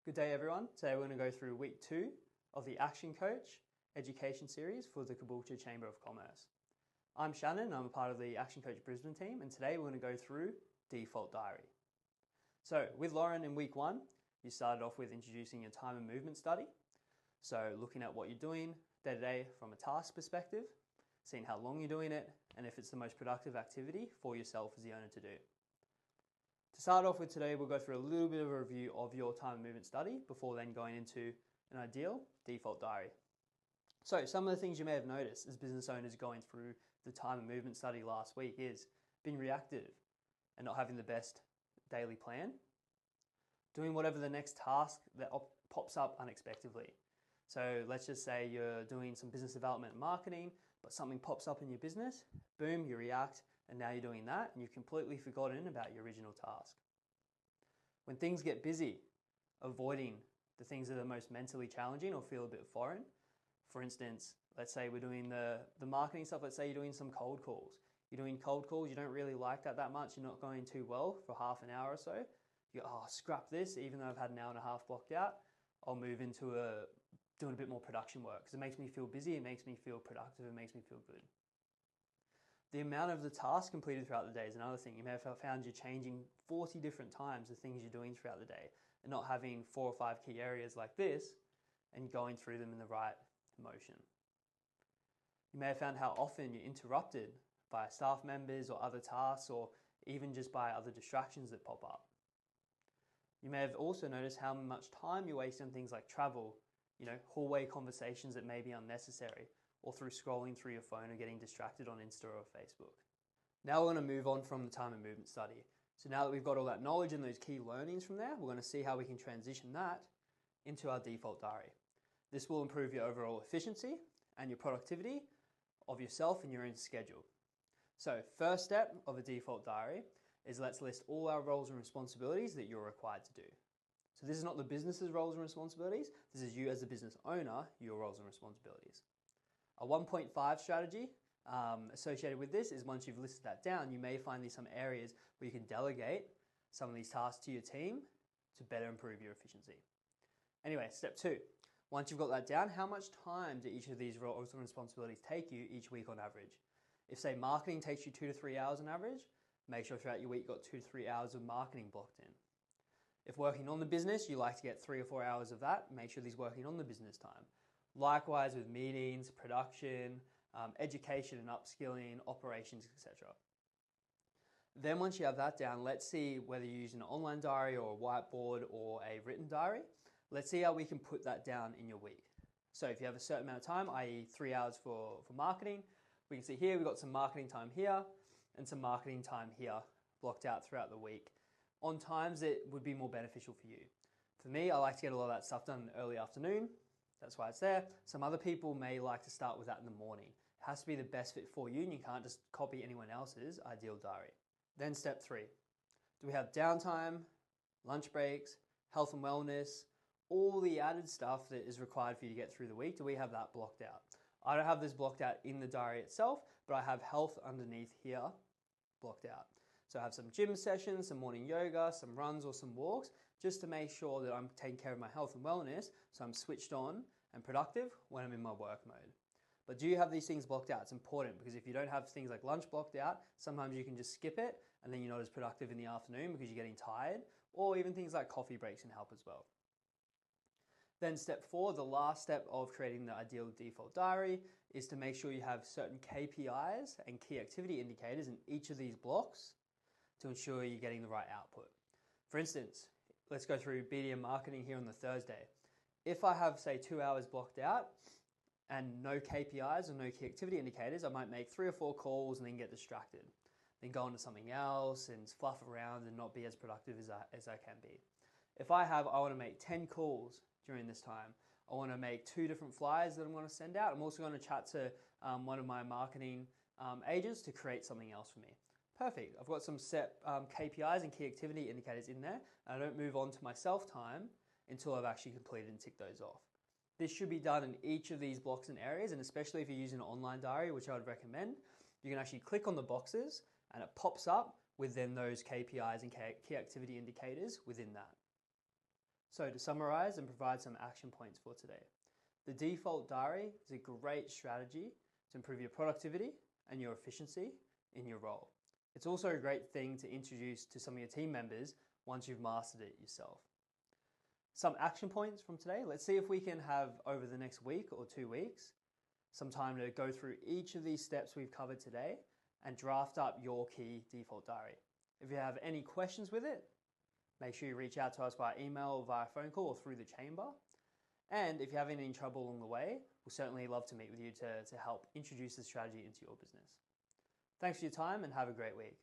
Good day everyone. Today we're going to go through week 2 of the Action Coach education series for the Caboolture Chamber of Commerce. I'm Shannon, I'm a part of the Action Coach Brisbane team, and today we're going to go through default diary. So with Lauren in week 1, you started off with introducing your time and movement study. So looking at what you're doing day to day from a task perspective, seeing how long you're doing it, and if it's the most productive activity for yourself as the owner to do. To start off with today, we'll go through a little bit of a review of your time and movement study before then going into an ideal default diary. So some of the things you may have noticed as business owners going through the time and movement study last week is being reactive and not having the best daily plan, doing whatever the next task that pops up unexpectedly. So let's just say you're doing some business development and marketing, but something pops up in your business, boom, you react, and now you're doing that and you've completely forgotten about your original task. When things get busy, avoiding the things that are most mentally challenging or feel a bit foreign. For instance, let's say we're doing the marketing stuff, let's say you're doing some cold calls. You're doing cold calls, you don't really like that much, you're not going too well for half an hour or so. You go, oh, scrap this, even though I've had an hour and a half blocked out, I'll move into doing a bit more production work because it makes me feel busy, it makes me feel productive, it makes me feel good. The amount of the tasks completed throughout the day is another thing. You may have found you're changing 40 different times the things you're doing throughout the day and not having 4 or 5 key areas like this and going through them in the right motion. You may have found how often you're interrupted by staff members or other tasks or even just by other distractions that pop up. You may have also noticed how much time you waste on things like travel, hallway conversations that may be unnecessary, or through scrolling through your phone or getting distracted on Insta or Facebook. Now we're going to move on from the time and movement study. So now that we've got all that knowledge and those key learnings from there, we're going to see how we can transition that into our default diary. This will improve your overall efficiency and your productivity of yourself and your own schedule. So first step of a default diary is let's list all our roles and responsibilities that you're required to do. So this is not the business's roles and responsibilities, this is you as a business owner, your roles and responsibilities. A 1.5 strategy associated with this is once you've listed that down, you may find some areas where you can delegate some of these tasks to your team to better improve your efficiency. Anyway, step 2. Once you've got that down, how much time do each of these roles and responsibilities take you each week on average? If say marketing takes you 2 to 3 hours on average, make sure throughout your week you've got 2 to 3 hours of marketing blocked in. If working on the business, you like to get 3 or 4 hours of that, make sure these working on the business time. Likewise with meetings, production, education and upskilling, operations, etc. Then once you have that down, let's see whether you're using an online diary or a whiteboard or a written diary. Let's see how we can put that down in your week. So if you have a certain amount of time, i.e. 3 hours for marketing, we can see here we've got some marketing time here and some marketing time here blocked out throughout the week on times that would be more beneficial for you. For me, I like to get a lot of that stuff done in the early afternoon. That's why it's there. Some other people may like to start with that in the morning. It has to be the best fit for you and you can't just copy anyone else's ideal diary. Then step 3. Do we have downtime, lunch breaks, health and wellness, all the added stuff that is required for you to get through the week? Do we have that blocked out? I don't have this blocked out in the diary itself, but I have health underneath here blocked out. So I have some gym sessions, some morning yoga, some runs or some walks, just to make sure that I'm taking care of my health and wellness, so I'm switched on and productive when I'm in my work mode. But do you have these things blocked out? It's important because if you don't have things like lunch blocked out, sometimes you can just skip it and then you're not as productive in the afternoon because you're getting tired, or even things like coffee breaks can help as well. Then step 4, the last step of creating the ideal default diary, is to make sure you have certain KPIs and key activity indicators in each of these blocks to ensure you're getting the right output. For instance, let's go through BDM marketing here on the Thursday. If I have, say, 2 hours blocked out and no KPIs or no key activity indicators, I might make 3 or 4 calls and then get distracted. Then go on to something else and fluff around and not be as productive as I can be. If I want to make 10 calls during this time, I want to make 2 different flyers that I'm going to send out. I'm also going to chat to one of my marketing agents to create something else for me. Perfect. I've got some set KPIs and key activity indicators in there, and I don't move on to my self-time until I've actually completed and ticked those off. This should be done in each of these blocks and areas, and especially if you're using an online diary, which I would recommend, you can actually click on the boxes and it pops up with then those KPIs and key activity indicators within that. So to summarize and provide some action points for today, the default diary is a great strategy to improve your productivity and your efficiency in your role. It's also a great thing to introduce to some of your team members once you've mastered it yourself. Some action points from today. Let's see if we can have over the next week or 2 weeks some time to go through each of these steps we've covered today and draft up your key default diary. If you have any questions with it, make sure you reach out to us via email or via phone call or through the chamber. And if you have any trouble along the way, we'll certainly love to meet with you to help introduce this strategy into your business. Thanks for your time and have a great week.